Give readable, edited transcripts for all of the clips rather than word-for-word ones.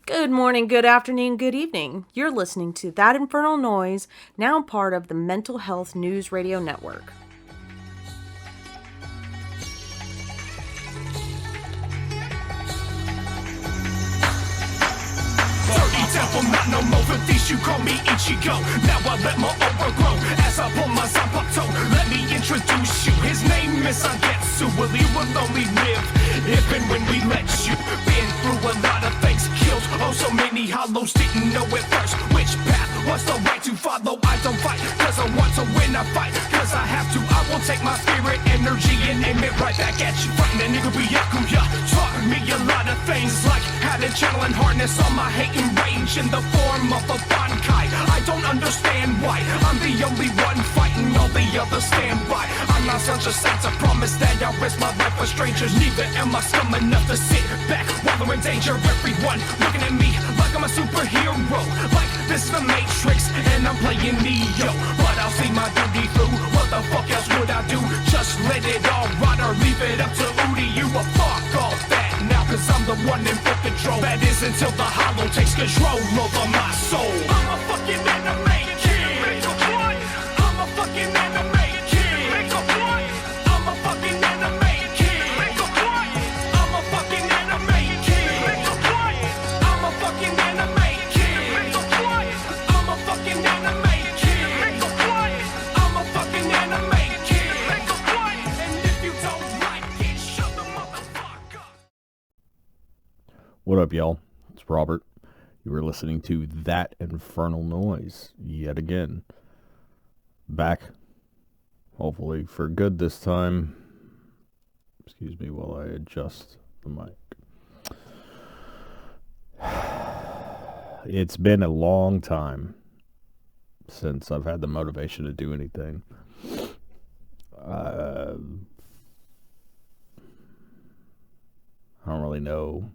Good morning, good afternoon, good evening. You're listening to That Infernal Noise, now part of the Mental Health News Radio Network. Devil, not no more for these, you call me Ichigo. Now I let my aura grow as I pull my Zanpakuto. Let me introduce you, his name is Sangetsu. Well, he will only live if and when we let you. Been through a lot of things, killed oh so many hollows. Didn't know at first which path was the right to follow. I don't fight cause I want to win, I fight cause I have to. I will take my spirit energy and aim it right back at you. Fighting a nigga be Yakuya taught me a lot of things, like how to channel and harness all my hate and rage in the form of a bankai. I don't understand why I'm the only one fighting, all the others stand by. I'm not such a saint to promise that I'll risk my life for strangers. Neither am I scum enough to sit back while they're in danger. Everyone looking at me like I'm a superhero, like this is the Matrix and I'm playing Neo. But I'll see my duty through. What the fuck else would I do? Just let it all rot or leave it up to Udi. You a fuck all that now, cause I'm the one in full control. That is until the hollow takes control over my soul. I'm a fucking anime kid. I'm a fucking anime kid. I'm a fucking anime kid. I'm a fucking anime kid. I'm a fucking anime kid. I'm a fucking anime kid. I'm a fucking anime kid. And if you don't like it, shut the motherfucker up. What up, y'all? It's Robert. You were listening to That Infernal Noise yet again. Back, hopefully for good this time. Excuse me while I adjust the mic. It's been a long time since I've had the motivation to do anything. I don't really know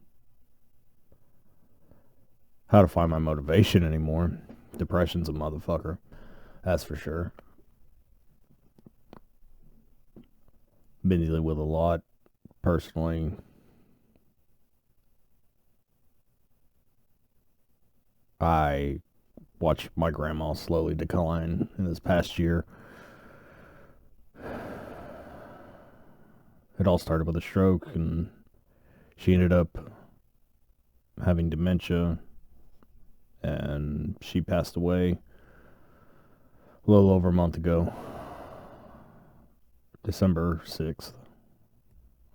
how to find my motivation anymore. Depression's a motherfucker, that's for sure. Been dealing with a lot personally. I watched my grandma slowly decline in this past year. It all started with a stroke, and she ended up having dementia, and she passed away a little over a month ago, December 6th.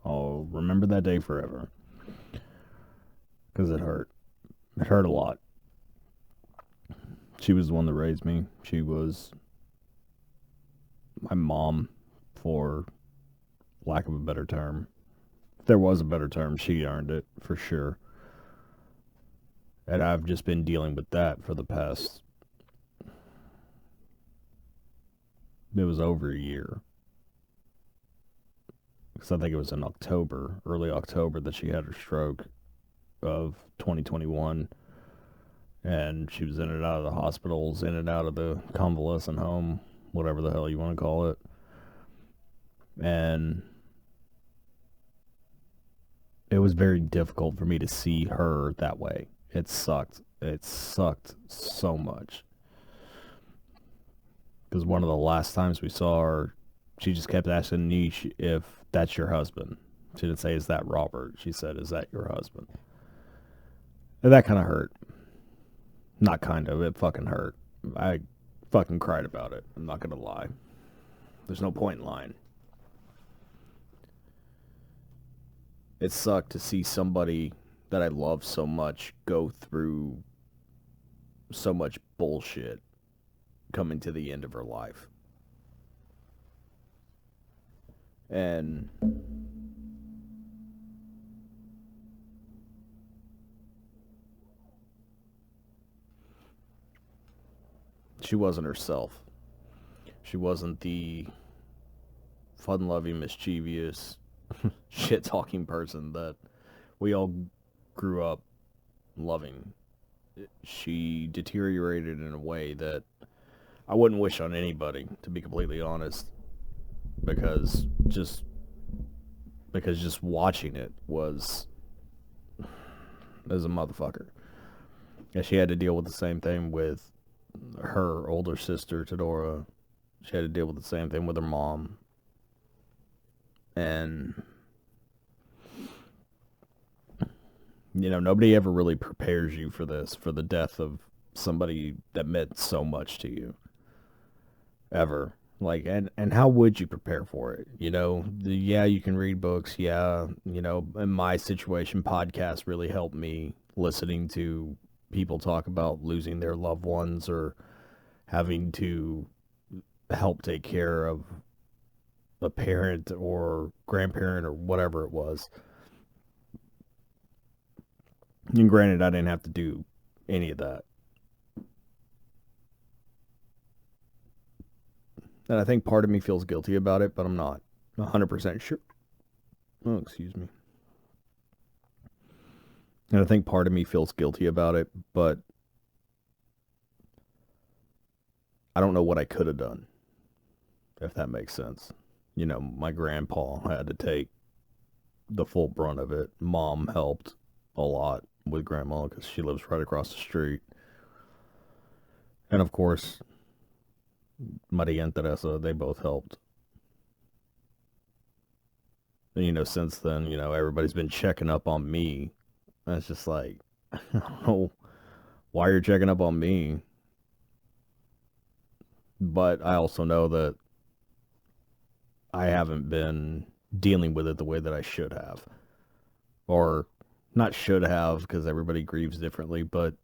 I'll remember that day forever, because it hurt. It hurt a lot. She was the one that raised me. She was my mom, for lack of a better term. If there was a better term, she earned it, for sure. And I've just been dealing with that for the past, it was over a year. Because I think it was in October, early October, that she had her stroke of 2021. And she was in and out of the hospitals, in and out of the convalescent home, whatever the hell you want to call it. And it was very difficult for me to see her that way. It sucked. It sucked so much. Because one of the last times we saw her, she just kept asking me if that's your husband. She didn't say, is that Robert? She said, is that your husband? And that kind of hurt. Not kind of, it fucking hurt. I fucking cried about it. I'm not going to lie. There's no point in lying. It sucked to see somebody that I love so much go through so much bullshit coming to the end of her life. And she wasn't herself. She wasn't the fun-loving, mischievous, shit-talking person that we all grew up loving. She deteriorated in a way that I wouldn't wish on anybody, to be completely honest, because just watching it was as a motherfucker. And she had to deal with the same thing with her older sister, Tadora. She had to deal with the same thing with her mom. And, nobody ever really prepares you for this, for the death of somebody that meant so much to you. Ever. Like, and how would you prepare for it? Yeah, you can read books. Yeah, in my situation, podcasts really helped me, listening to people talk about losing their loved ones or having to help take care of a parent or grandparent or whatever it was. And granted, I didn't have to do any of that. And I think part of me feels guilty about it, but I'm not 100% sure. Oh, excuse me. And I think part of me feels guilty about it, but I don't know what I could have done, if that makes sense. My grandpa had to take the full brunt of it. Mom helped a lot with grandma because she lives right across the street. And of course, Maria and Teresa, they both helped. And, since then, everybody's been checking up on me. And it's just like, I don't know why you're checking up on me. But I also know that I haven't been dealing with it the way that I should have. Or not should have, because everybody grieves differently, but,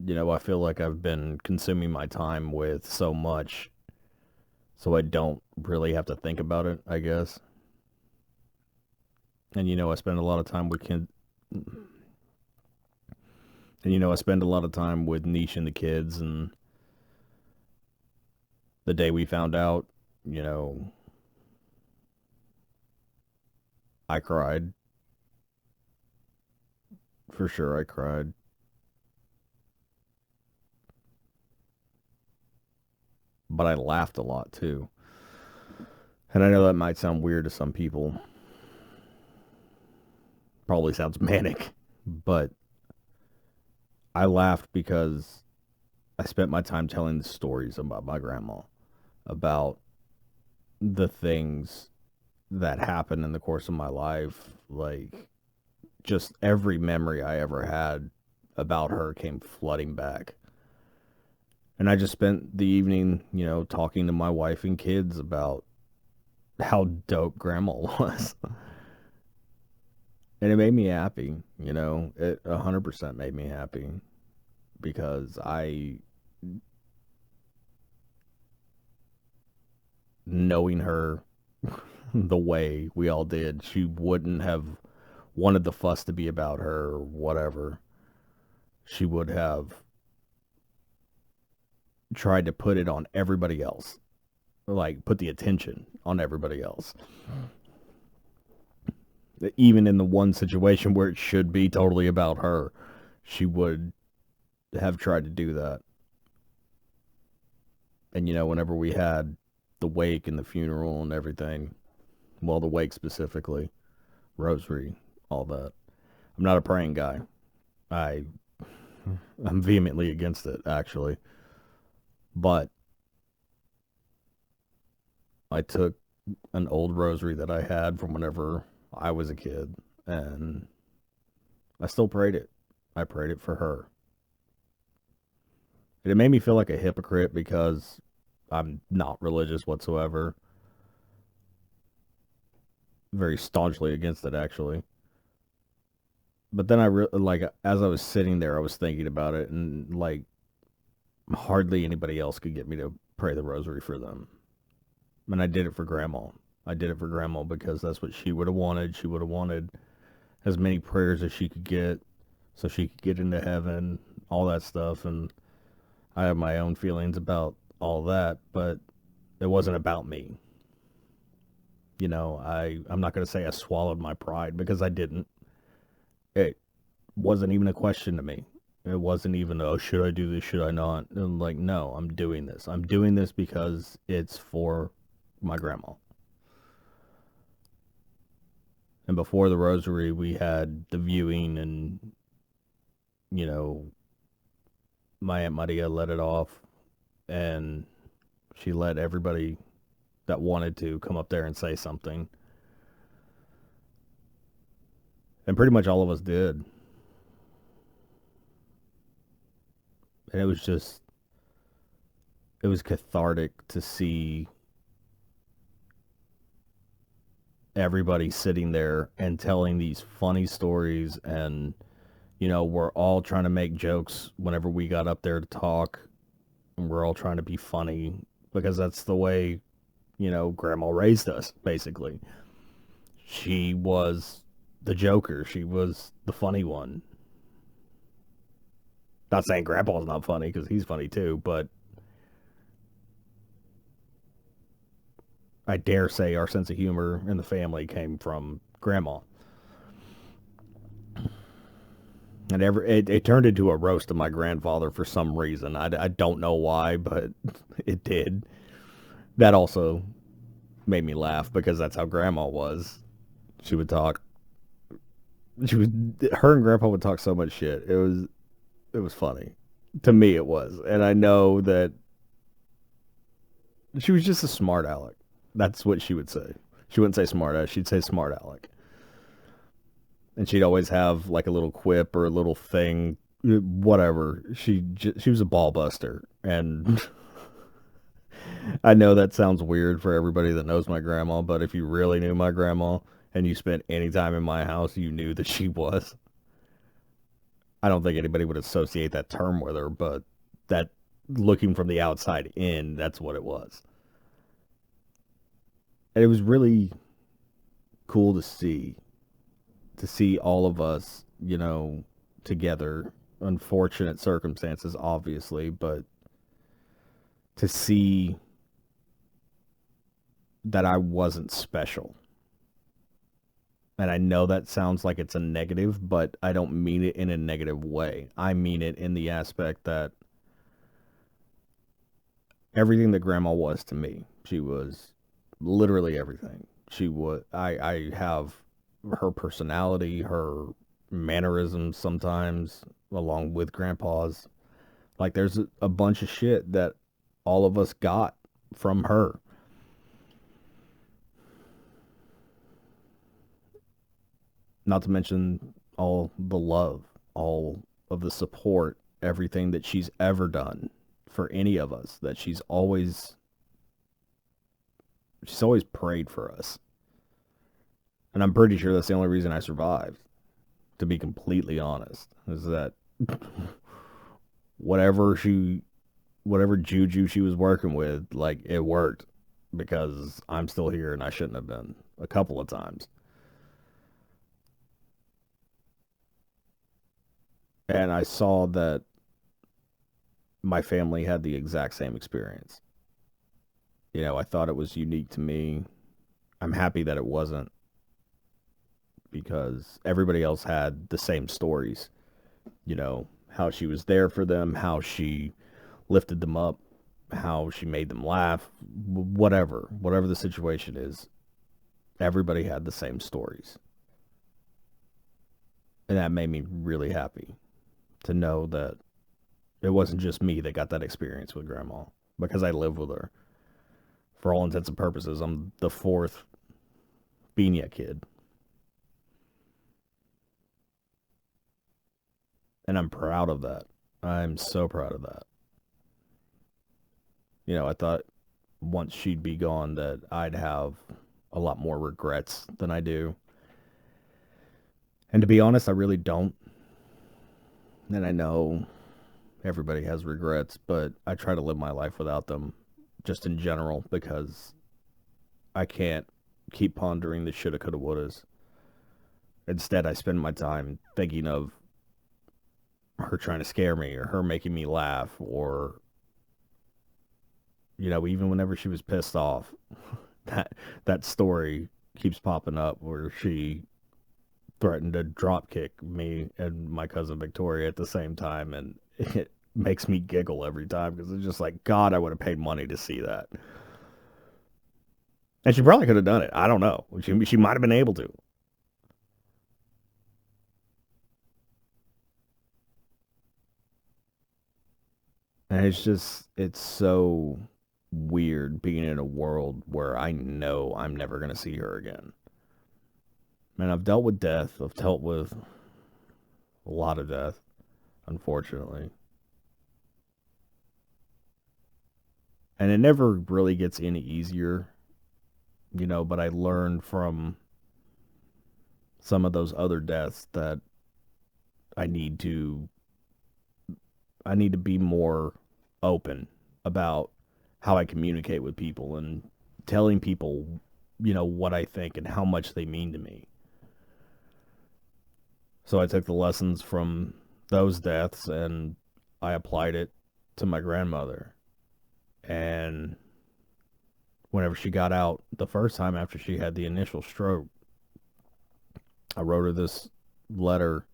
I feel like I've been consuming my time with so much, so I don't really have to think about it, I guess. And, I spend a lot of time with kids. And, I spend a lot of time with Niche and the kids, and the day we found out, I cried. For sure, I cried. But I laughed a lot, too. And I know that might sound weird to some people. Probably sounds manic. But I laughed because I spent my time telling the stories about my grandma. About the things that happened in the course of my life. Like, just every memory I ever had about her came flooding back. And I just spent the evening, talking to my wife and kids about how dope grandma was. And it made me happy, it 100% made me happy because knowing her the way we all did, she wouldn't have wanted the fuss to be about her or whatever. She would have tried to put it on everybody else. Like, put the attention on everybody else. Even in the one situation where it should be totally about her, she would have tried to do that. And, whenever we had the wake and the funeral and everything, well, the wake specifically, rosary, all that. I'm not a praying guy. I'm vehemently against it, actually. But I took an old rosary that I had from whenever I was a kid, and I still prayed it. I prayed it for her. And it made me feel like a hypocrite because I'm not religious whatsoever. Very staunchly against it, actually. But then as I was sitting there, I was thinking about it, and like, hardly anybody else could get me to pray the rosary for them. And I did it for grandma. I did it for grandma because that's what she would have wanted. She would have wanted as many prayers as she could get so she could get into heaven, all that stuff. And I have my own feelings about all that, but it wasn't about me. I'm not going to say I swallowed my pride because I didn't. It wasn't even a question to me. It wasn't even, oh, should I do this? Should I not? And I'm like, no, I'm doing this. I'm doing this because it's for my grandma. And before the rosary, we had the viewing and, my Aunt Maria let it off, and she let everybody that wanted to come up there and say something. And pretty much all of us did. And it was cathartic to see everybody sitting there and telling these funny stories. And, we're all trying to make jokes whenever we got up there to talk. And we're all trying to be funny because that's the way, Grandma raised us, basically. She was the joker. She was the funny one. Not saying Grandpa's not funny, because he's funny too, but I dare say our sense of humor in the family came from Grandma. And it turned into a roast of my grandfather for some reason. I don't know why, but it did. That also made me laugh because that's how Grandma was. She would talk. Her and Grandpa would talk so much shit. It was funny. To me, it was. And I know that she was just a smart aleck. That's what she would say. She wouldn't say smart ass. She'd say smart aleck. And she'd always have like a little quip or a little thing, whatever. She was a ball buster. And I know that sounds weird for everybody that knows my grandma, but if you really knew my grandma and you spent any time in my house, you knew that she was. I don't think anybody would associate that term with her, but that, looking from the outside in, that's what it was. And it was really cool to see all of us, together. Unfortunate circumstances, obviously, but to see that I wasn't special. And I know that sounds like it's a negative, but I don't mean it in a negative way. I mean it in the aspect that everything that Grandma was to me, she was literally everything. I have her personality, her mannerisms sometimes, along with Grandpa's. Like, there's a bunch of shit that all of us got from her. Not to mention all the love, all of the support, everything that she's ever done for any of us, that she's always prayed for us. And I'm pretty sure that's the only reason I survived, to be completely honest, is that whatever juju she was working with, like, it worked, because I'm still here and I shouldn't have been a couple of times. And I saw that my family had the exact same experience. I thought it was unique to me. I'm happy that it wasn't, because everybody else had the same stories. How she was there for them, how she lifted them up, how she made them laugh, whatever the situation is, everybody had the same stories. And that made me really happy to know that it wasn't just me that got that experience with Grandma, because I live with her. For all intents and purposes, I'm the fourth Pina kid. And I'm proud of that. I'm so proud of that. I thought once she'd be gone that I'd have a lot more regrets than I do. And to be honest, I really don't. And I know everybody has regrets, but I try to live my life without them, just in general, because I can't keep pondering the shoulda, coulda, wouldas. Instead, I spend my time thinking of her trying to scare me, or her making me laugh, or, even whenever she was pissed off, that story keeps popping up where she threatened to drop kick me and my cousin Victoria at the same time, and it makes me giggle every time, because it's just like, God, I would have paid money to see that. And she probably could have done it. I don't know. She might have been able to. And it's so weird being in a world where I know I'm never going to see her again. Man, I've dealt with death. I've dealt with a lot of death, unfortunately. And it never really gets any easier, but I learned from some of those other deaths that I need to be more open about how I communicate with people and telling people, what I think and how much they mean to me. So I took the lessons from those deaths and I applied it to my grandmother. And whenever she got out the first time after she had the initial stroke, I wrote her this letter.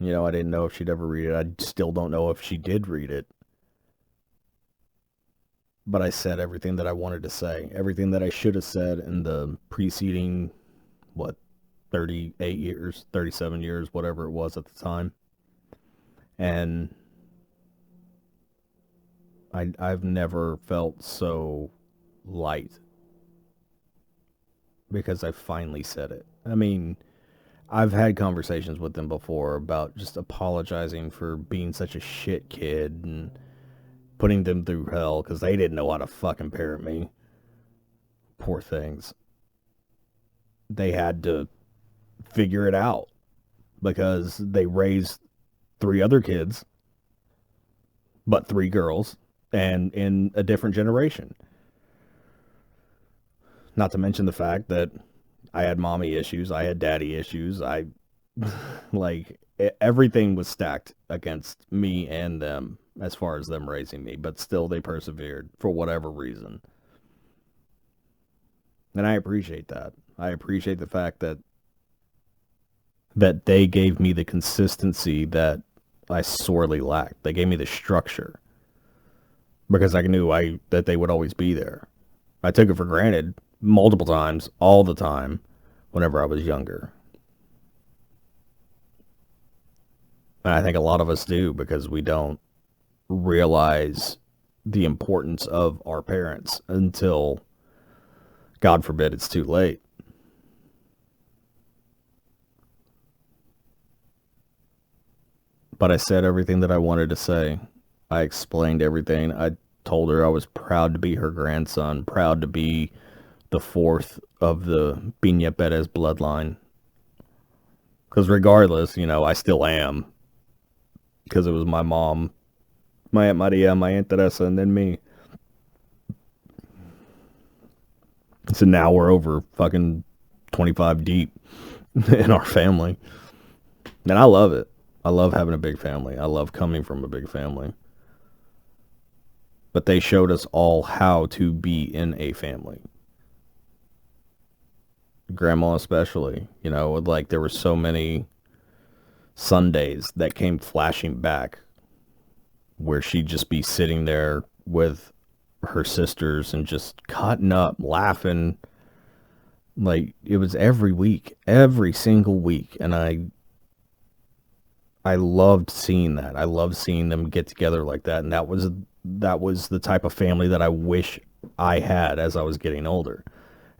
I didn't know if she'd ever read it. I still don't know if she did read it. But I said everything that I wanted to say, everything that I should have said in the preceding, 38 years, 37 years, whatever it was at the time. And I've never felt so light because I finally said it. I mean, I've had conversations with them before about just apologizing for being such a shit kid and putting them through hell because they didn't know how to fucking parent me. Poor things. They had to figure it out because they raised 3 other kids, but 3 girls, and in a different generation. Not to mention the fact that I had mommy issues, I had daddy issues, everything was stacked against me and them as far as them raising me, but still they persevered for whatever reason. And I appreciate that. I appreciate the fact that they gave me the consistency that I sorely lacked. They gave me the structure because I knew that they would always be there. I took it for granted multiple times, all the time, whenever I was younger. And I think a lot of us do because we don't realize the importance of our parents until, God forbid, it's too late. But I said everything that I wanted to say. I explained everything. I told her I was proud to be her grandson, proud to be the 4th of the Pina Perez bloodline. Because regardless, I still am. Because it was my mom, my Aunt Maria, my Aunt Teresa, and then me. So now we're over fucking 25 deep in our family. And I love it. I love having a big family. I love coming from a big family. But they showed us all how to be in a family. Grandma especially. There were so many Sundays that came flashing back where she'd just be sitting there with her sisters and just cutting up, laughing. It was every week, every single week. And I loved seeing that. I loved seeing them get together like that. And that was the type of family that I wish I had as I was getting older.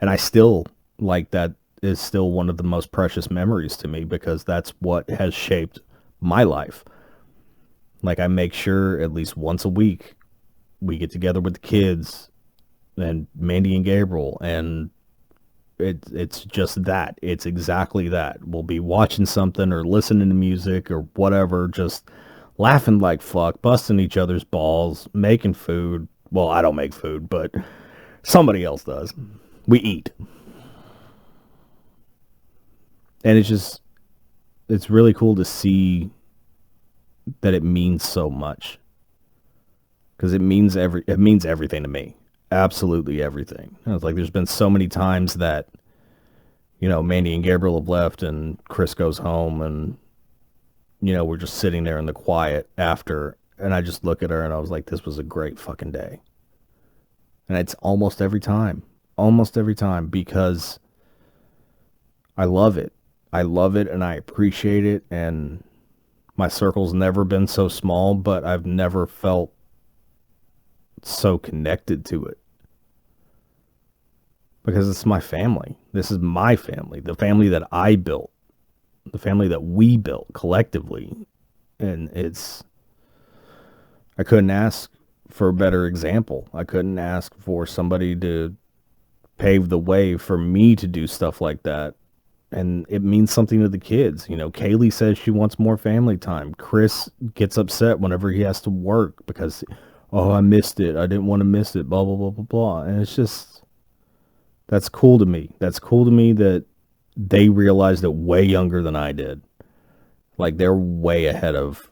And I still, that is still one of the most precious memories to me because that's what has shaped my life. I make sure at least once a week we get together with the kids and Mandy and Gabriel, and it's just that. It's exactly that. We'll be watching something or listening to music or whatever, just laughing like fuck, busting each other's balls, making food. Well, I don't make food, but somebody else does. We eat. And it's really cool to see that it means so much. Because it means everything to me. Absolutely everything. It's there's been so many times that, Mandy and Gabriel have left and Chris goes home and, we're just sitting there in the quiet after, and I just look at her and I was like, this was a great fucking day. And it's almost every time because I love it. I love it and I appreciate it, and My circle's never been so small, but I've never felt so connected to it. Because it's my family. This is my family. The family that I built. The family that we built collectively. And I couldn't ask for a better example. I couldn't ask for somebody to pave the way for me to do stuff like that. And it means something to the kids. You know, Kaylee says she wants more family time. Chris gets upset whenever he has to work because, oh, I missed it. I didn't want to miss it, blah, blah, blah, blah, blah. And it's just, that's cool to me. That's cool to me that they realized it way younger than I did. Like, they're way ahead of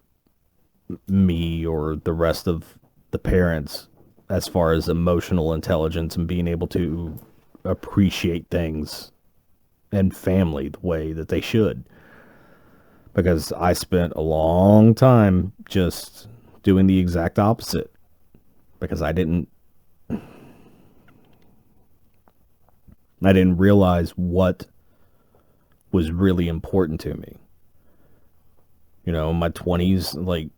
me or the rest of the parents as far as emotional intelligence and being able to appreciate things and family the way that they should. Because I spent a long time just doing the exact opposite. Because I didn't realize what was really important to me. You know, in my 20s, like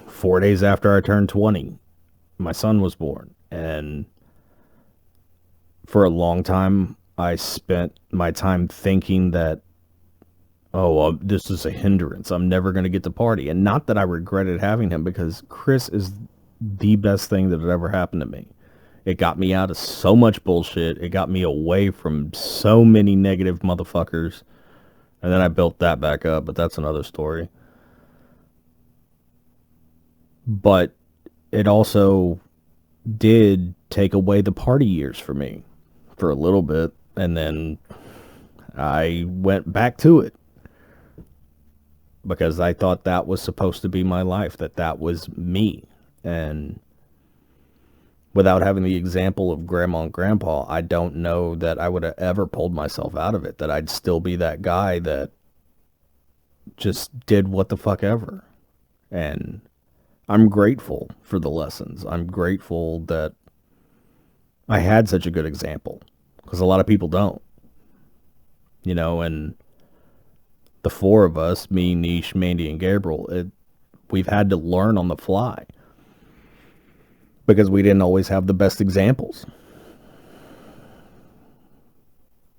4 days after I turned 20, my son was born. And for a long time, I spent my time thinking that, this is a hindrance. I'm never going to get to party. And not that I regretted having him, because Chris is the best thing that had ever happened to me. It got me out of so much bullshit. It got me away from so many negative motherfuckers. And then I built that back up, but that's another story. But it also did take away the party years for me for a little bit. And then I went back to it because I thought that was supposed to be my life, that was me. And without having the example of grandma and grandpa, I don't know that I would have ever pulled myself out of it, that I'd still be that guy that just did what the fuck ever. And I'm grateful for the lessons. I'm grateful that I had such a good example, because a lot of people don't. You know, and the four of us, me, Nish, Mandy, and Gabriel, we've had to learn on the fly because we didn't always have the best examples.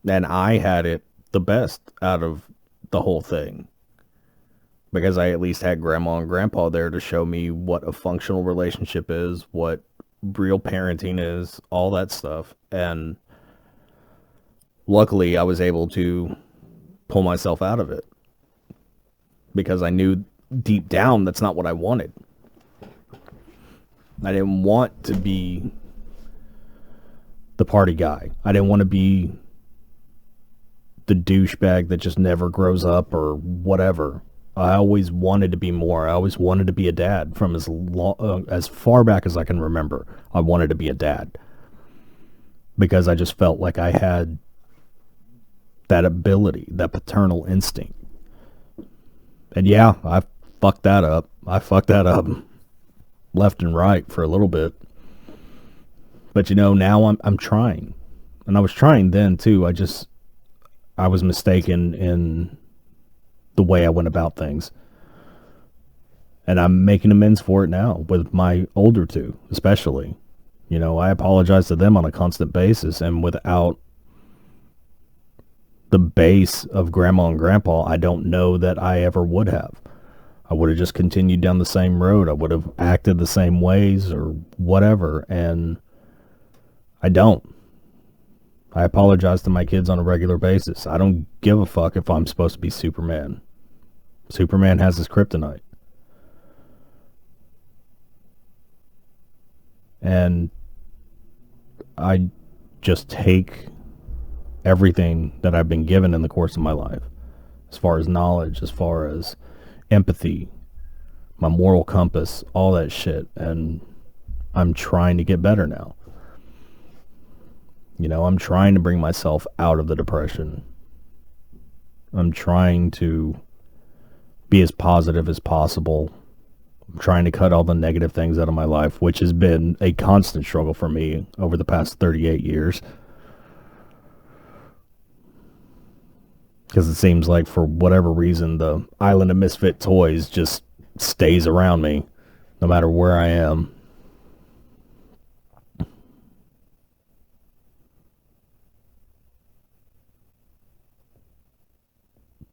And I had it the best out of the whole thing because I at least had grandma and grandpa there to show me what a functional relationship is, what real parenting is, all that stuff. And luckily I was able to pull myself out of it because I knew deep down that's not what I wanted. I didn't want to be the party guy. I didn't want to be the douchebag that just never grows up or whatever. I always wanted to be more. I always wanted to be a dad from as far back as I can remember. I wanted to be a dad because I just felt like I had that ability, that paternal instinct. And yeah, I fucked that up. I fucked that up left and right for a little bit. But you know, now I'm trying. And I was trying then too. I was mistaken in the way I went about things. And I'm making amends for it now with my older two, especially. You know, I apologize to them on a constant basis, and without the base of grandma and grandpa, I don't know that I ever would have. I would have just continued down the same road. I would have acted the same ways or whatever, and I don't. I apologize to my kids on a regular basis. I don't give a fuck if I'm supposed to be Superman. Superman has his kryptonite. And I just take everything that I've been given in the course of my life, as far as knowledge, as far as empathy, my moral compass, all that shit, and I'm trying to get better now. You know, I'm trying to bring myself out of the depression. I'm trying to be as positive as possible. I'm trying to cut all the negative things out of my life, which has been a constant struggle for me over the past 38 years. Because it seems like for whatever reason, the island of misfit toys just stays around me no matter where I am.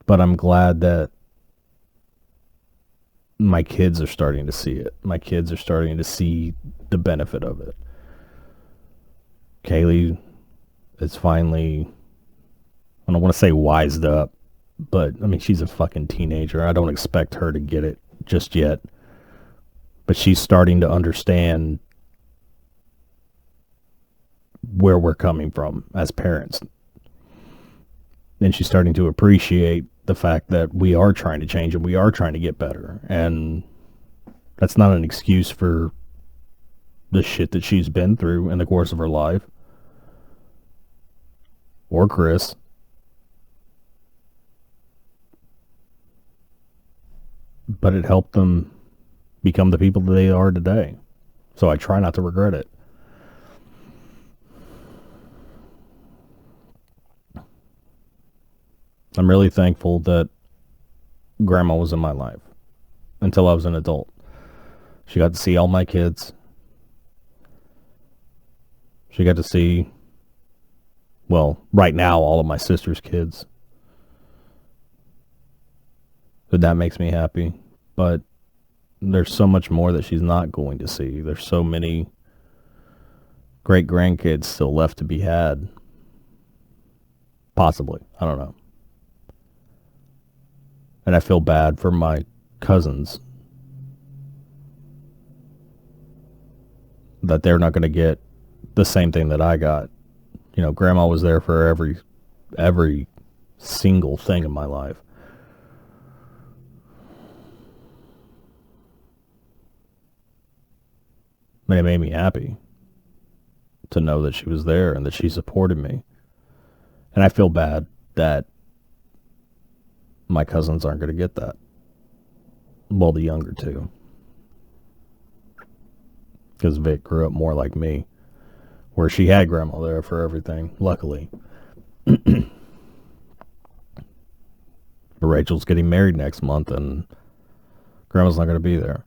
But I'm glad that my kids are starting to see it. My kids are starting to see the benefit of it. Kaylee is finally, I don't want to say wised up, but I mean, she's a fucking teenager. I don't expect her to get it just yet. But she's starting to understand where we're coming from as parents. And she's starting to appreciate the fact that we are trying to change and we are trying to get better. And that's not an excuse for the shit that she's been through in the course of her life. Or Chris. But it helped them become the people that they are today. So I try not to regret it. I'm really thankful that Grandma was in my life until I was an adult. She got to see all my kids. She got to see, well, right now, all of my sister's kids. So that makes me happy. But there's so much more that she's not going to see. There's so many great grandkids still left to be had. Possibly. I don't know. And I feel bad for my cousins that they're not going to get the same thing that I got. You know, Grandma was there for every single thing in my life. And it made me happy to know that she was there and that she supported me. And I feel bad that my cousins aren't going to get that. Well, the younger two. Because Vic grew up more like me, where she had Grandma there for everything, luckily. But Rachel's getting married next month, and Grandma's not going to be there.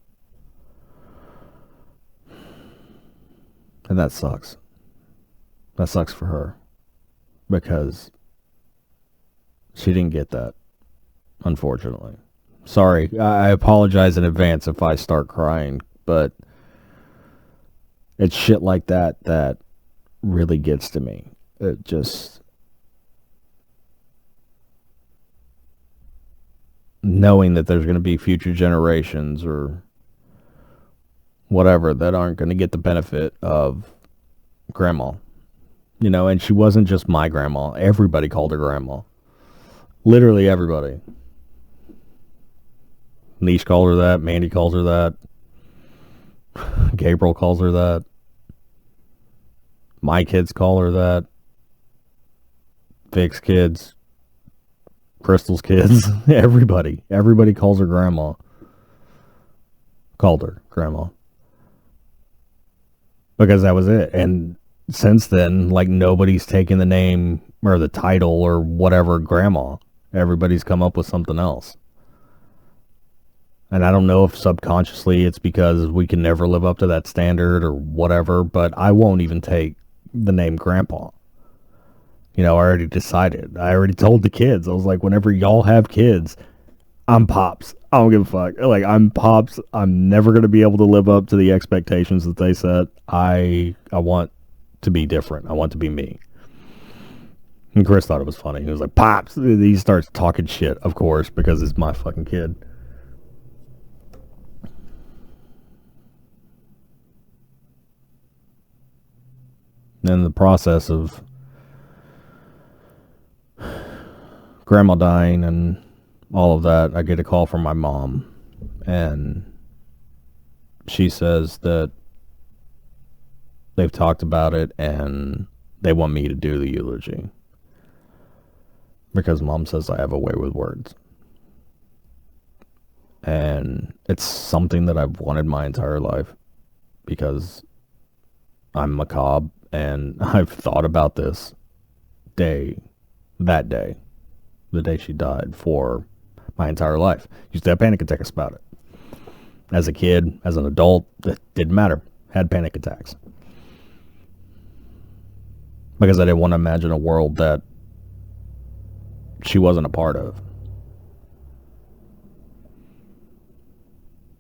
And that sucks. That sucks for her. Because she didn't get that, unfortunately. Sorry, I apologize in advance if I start crying, but it's shit like that that really gets to me. It just... knowing that there's going to be future generations or whatever that aren't going to get the benefit of Grandma. You know, and she wasn't just my grandma. Everybody called her Grandma. Literally everybody. Niche called her that. Mandy calls her that. Gabriel calls her that. My kids call her that. Vic's kids. Crystal's kids. Everybody. Everybody calls her Grandma. Called her Grandma. Because that was it. And since then, like, nobody's taken the name or the title or whatever Grandma. Everybody's come up with something else. And I don't know if subconsciously it's because we can never live up to that standard or whatever, but I won't even take the name Grandpa. You know, I already decided. I already told the kids. I was like, whenever y'all have kids, I'm Pops. I don't give a fuck. Like, I'm Pops. I'm never going to be able to live up to the expectations that they set. I want to be different. I want to be me. And Chris thought it was funny. He was like, Pops. He starts talking shit, of course, because it's my fucking kid. And in the process of Grandma dying and all of that, I get a call from my mom. And she says that they've talked about it and they want me to do the eulogy. Because Mom says I have a way with words. And it's something that I've wanted my entire life. Because I'm macabre and I've thought about this day, the day she died, for my entire life. Used to have panic attacks about it. As a kid, as an adult, it didn't matter. Had panic attacks. Because I didn't want to imagine a world that she wasn't a part of.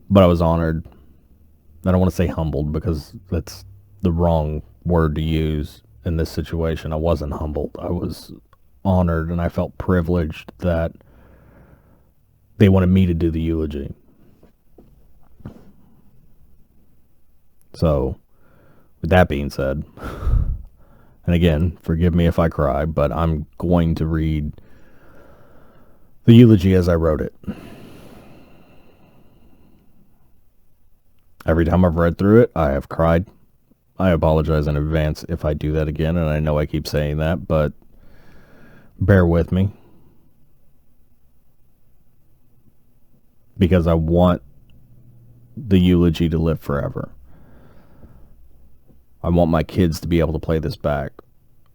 But I was honored. I don't want to say humbled because that's the wrong word to use in this situation. I wasn't humbled. I was honored, and I felt privileged that they wanted me to do the eulogy. So, with that being said, and again, forgive me if I cry, but I'm going to read the eulogy as I wrote it. Every time I've read through it, I have cried. I apologize in advance if I do that again, and I know I keep saying that, but bear with me. Because I want the eulogy to live forever. I want my kids to be able to play this back.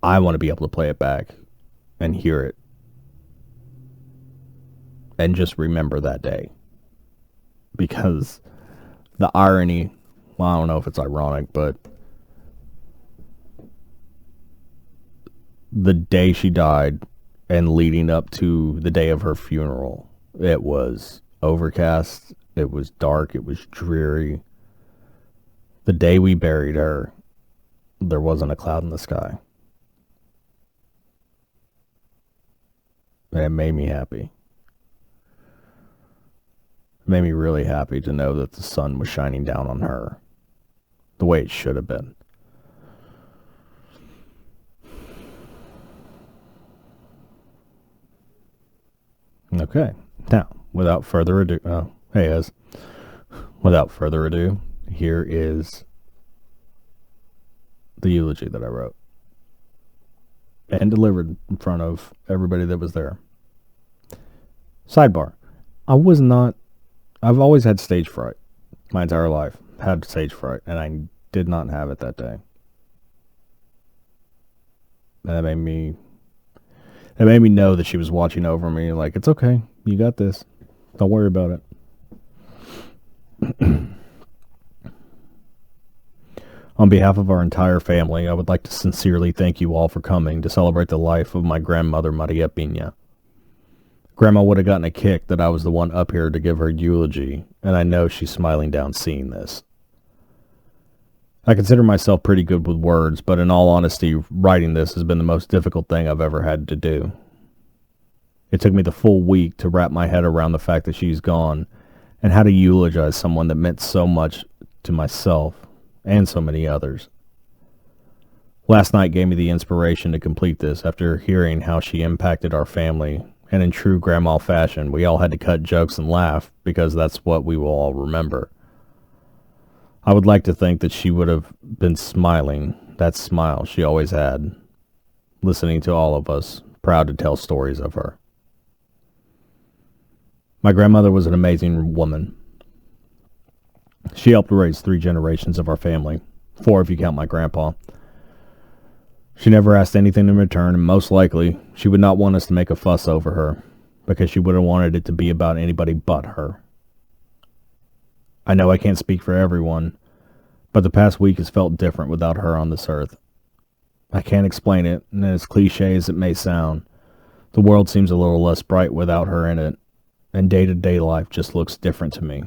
I want to be able to play it back and hear it. And just remember that day. Because the irony, well, I don't know if it's ironic, but the day she died and leading up to the day of her funeral, it was overcast, it was dark, it was dreary. The day we buried her, there wasn't a cloud in the sky. And it made me happy. It made me really happy to know that the sun was shining down on her the way it should have been. Okay, now, without further ado, without further ado, here is the eulogy that I wrote and delivered in front of everybody that was there. Sidebar, I've always had stage fright my entire life, had stage fright, and I did not have it that day. And that made me know that she was watching over me, like, it's okay, you got this, don't worry about it. On behalf of our entire family, I would like to sincerely thank you all for coming to celebrate the life of my grandmother, Maria Pina. Grandma would have gotten a kick that I was the one up here to give her eulogy, and I know she's smiling down seeing this. I consider myself pretty good with words, but in all honesty, writing this has been the most difficult thing I've ever had to do. It took me the full week to wrap my head around the fact that she's gone, and how to eulogize someone that meant so much to myself and so many others. Last night gave me the inspiration to complete this after hearing how she impacted our family, and in true grandma fashion, we all had to cut jokes and laugh because that's what we will all remember. I would like to think that she would have been smiling, that smile she always had, listening to all of us, proud to tell stories of her. My grandmother was an amazing woman. She helped raise 3 generations of our family, 4 if you count my grandpa. She never asked anything in return, and most likely, she would not want us to make a fuss over her, because she would have wanted it to be about anybody but her. I know I can't speak for everyone, but the past week has felt different without her on this earth. I can't explain it, and as cliche as it may sound, the world seems a little less bright without her in it, and day-to-day life just looks different to me.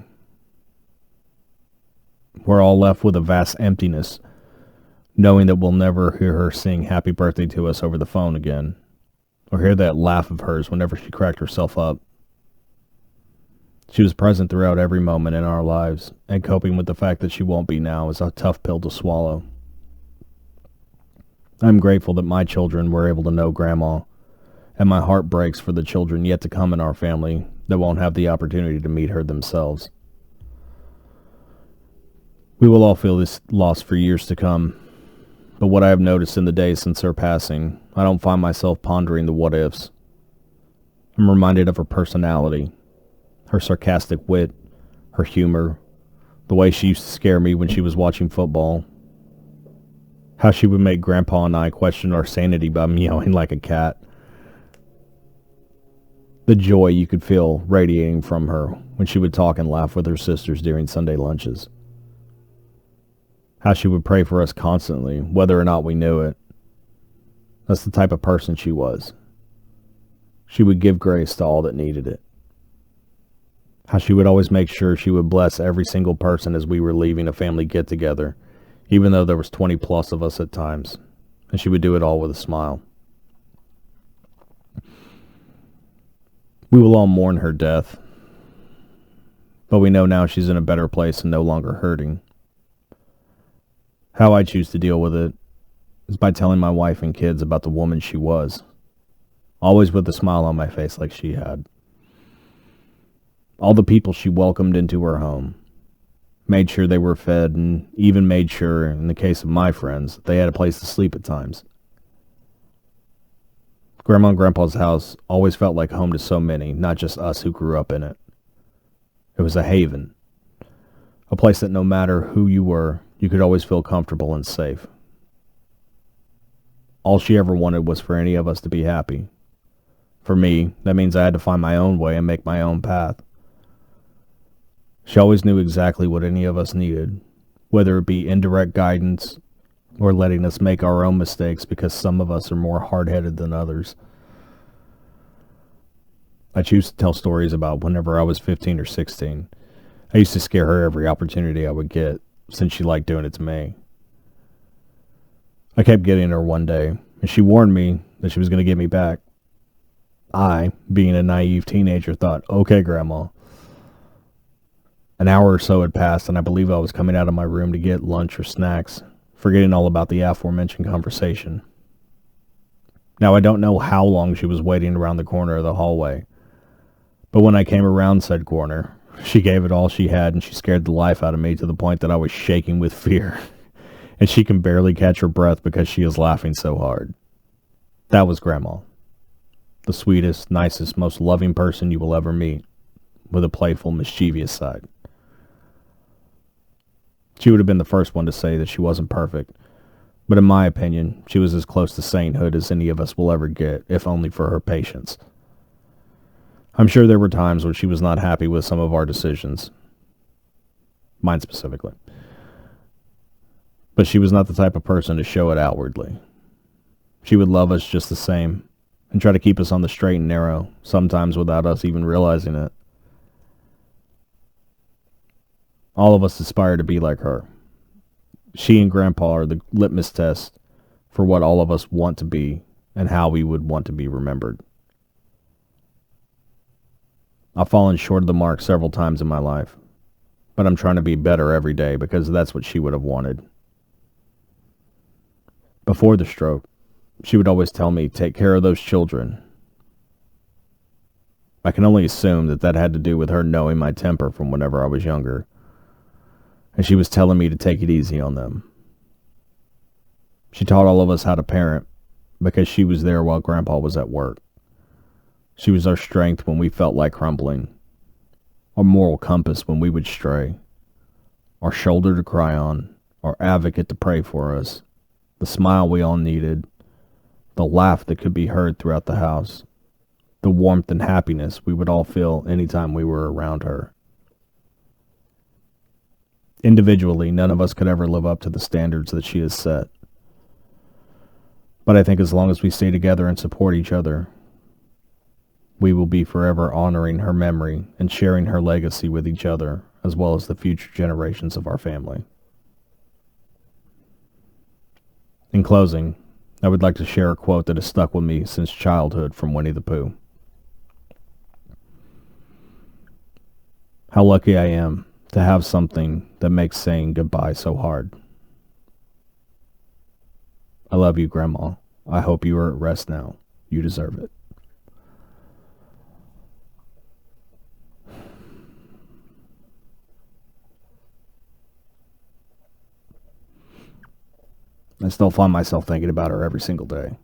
We're all left with a vast emptiness, knowing that we'll never hear her sing happy birthday to us over the phone again, or hear that laugh of hers whenever she cracked herself up. She was present throughout every moment in our lives, and coping with the fact that she won't be now is a tough pill to swallow. I'm grateful that my children were able to know Grandma, and my heart breaks for the children yet to come in our family that won't have the opportunity to meet her themselves. We will all feel this loss for years to come, but what I have noticed in the days since her passing, I don't find myself pondering the what-ifs. I'm reminded of her personality, her sarcastic wit, her humor, the way she used to scare me when she was watching football, how she would make Grandpa and I question our sanity by meowing like a cat. The joy you could feel radiating from her when she would talk and laugh with her sisters during Sunday lunches. How she would pray for us constantly, whether or not we knew it. That's the type of person she was. She would give grace to all that needed it. How she would always make sure she would bless every single person as we were leaving a family get-together, even though there was 20 plus of us at times, and she would do it all with a smile. We will all mourn her death, but we know now she's in a better place and no longer hurting. How I choose to deal with it is by telling my wife and kids about the woman she was, always with a smile on my face like she had. All the people she welcomed into her home, made sure they were fed, and even made sure, in the case of my friends, they had a place to sleep at times. Grandma and Grandpa's house always felt like home to so many, not just us who grew up in it. It was a haven, a place that no matter who you were, you could always feel comfortable and safe. All she ever wanted was for any of us to be happy. For me, that means I had to find my own way and make my own path. She always knew exactly what any of us needed, whether it be indirect guidance or letting us make our own mistakes because some of us are more hard-headed than others. I choose to tell stories about whenever I was 15 or 16. I used to scare her every opportunity I would get, since she liked doing it to me. I kept getting her one day, and she warned me that she was going to get me back. I, being a naive teenager, thought, okay, Grandma. An hour or so had passed, and I believe I was coming out of my room to get lunch or snacks, forgetting all about the aforementioned conversation. Now, I don't know how long she was waiting around the corner of the hallway, but when I came around said corner, she gave it all she had, and she scared the life out of me to the point that I was shaking with fear, and she can barely catch her breath because she is laughing so hard. That was Grandma, the sweetest, nicest, most loving person you will ever meet, with a playful, mischievous side. She would have been the first one to say that she wasn't perfect, but in my opinion, she was as close to sainthood as any of us will ever get, if only for her patience. I'm sure there were times when she was not happy with some of our decisions. Mine specifically. But she was not the type of person to show it outwardly. She would love us just the same, and try to keep us on the straight and narrow, sometimes without us even realizing it. All of us aspire to be like her. She and Grandpa are the litmus test for what all of us want to be and how we would want to be remembered. I've fallen short of the mark several times in my life, but I'm trying to be better every day because that's what she would have wanted. Before the stroke, she would always tell me, take care of those children. I can only assume that had to do with her knowing my temper from whenever I was younger, and she was telling me to take it easy on them. She taught all of us how to parent because she was there while Grandpa was at work. She was our strength when we felt like crumbling, our moral compass when we would stray, our shoulder to cry on, our advocate to pray for us, the smile we all needed, the laugh that could be heard throughout the house, the warmth and happiness we would all feel anytime we were around her. Individually, none of us could ever live up to the standards that she has set. But I think as long as we stay together and support each other, we will be forever honoring her memory and sharing her legacy with each other, as well as the future generations of our family. In closing, I would like to share a quote that has stuck with me since childhood from Winnie the Pooh. How lucky I am to have something that makes saying goodbye so hard. I love you, Grandma. I hope you are at rest now. You deserve it. I still find myself thinking about her every single day.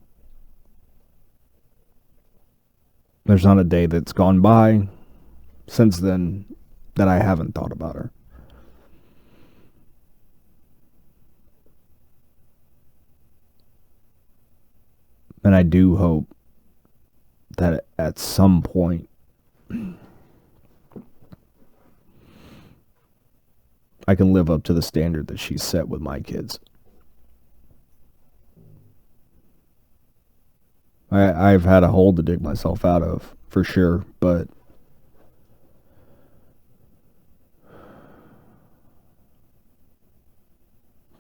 There's not a day that's gone by since then that I haven't thought about her. And I do hope that at some point I can live up to the standard that she's set with my kids. I've had a hole to dig myself out of, for sure, but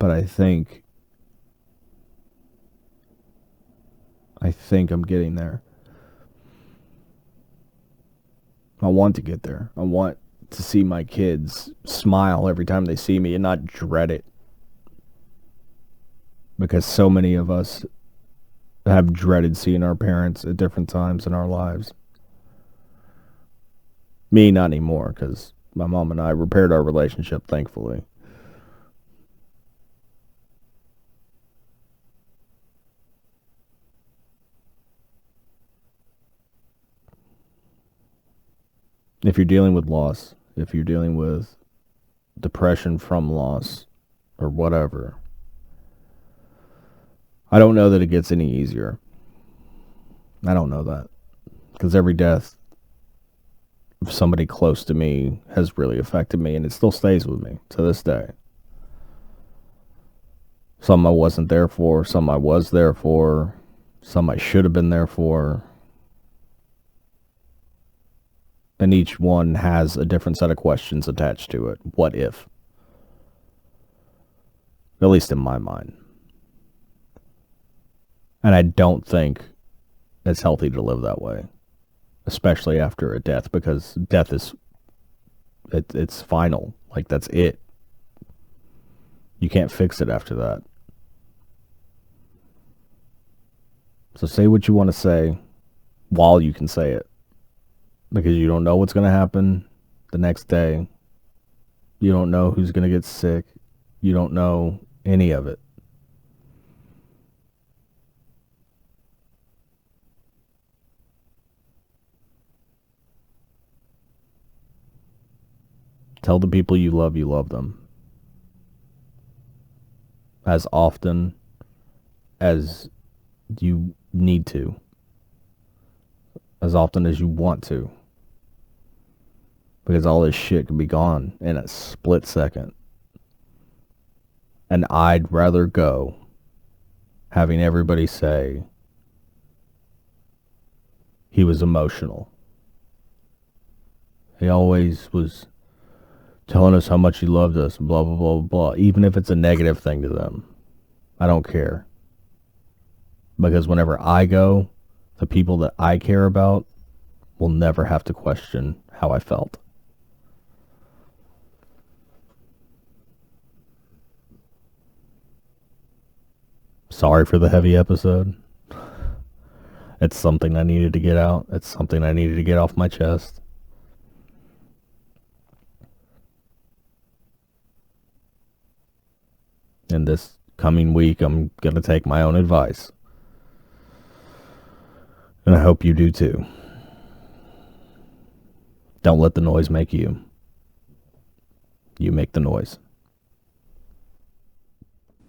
I think I'm getting there. I want to get there. I want to see my kids smile every time they see me and not dread it. Because so many of us have dreaded seeing our parents at different times in our lives. Me, not anymore, because my mom and I repaired our relationship, thankfully. If you're dealing with loss, if you're dealing with depression from loss, or whatever, I don't know that it gets any easier. I don't know that. Because every death of somebody close to me has really affected me, and it still stays with me to this day. Some I wasn't there for, some I was there for, some I should have been there for. And each one has a different set of questions attached to it. What if? At least in my mind. And I don't think it's healthy to live that way. Especially after a death, because death is, it's final. Like, that's it. You can't fix it after that. So say what you want to say while you can say it. Because you don't know what's going to happen the next day. You don't know who's going to get sick. You don't know any of it. Tell the people you love them. As often as you need to. As often as you want to. Because all this shit can be gone in a split second. And I'd rather go having everybody say he was emotional. He always was telling us how much he loved us, blah, blah, blah, blah. Even if it's a negative thing to them. I don't care. Because whenever I go, the people that I care about will never have to question how I felt. Sorry for the heavy episode. It's something I needed to get out. It's something I needed to get off my chest. And this coming week, I'm going to take my own advice. And I hope you do too. Don't let the noise make you. You make the noise.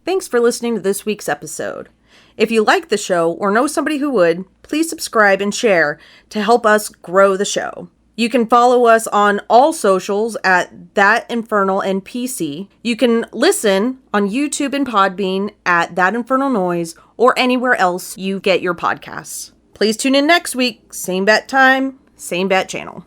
Thanks for listening to this week's episode. If you like the show or know somebody who would, please subscribe and share to help us grow the show. You can follow us on all socials at thatinfernalnpc. You can listen on YouTube and Podbean at That Infernal Noise or anywhere else you get your podcasts. Please tune in next week. Same bat time, same bat channel.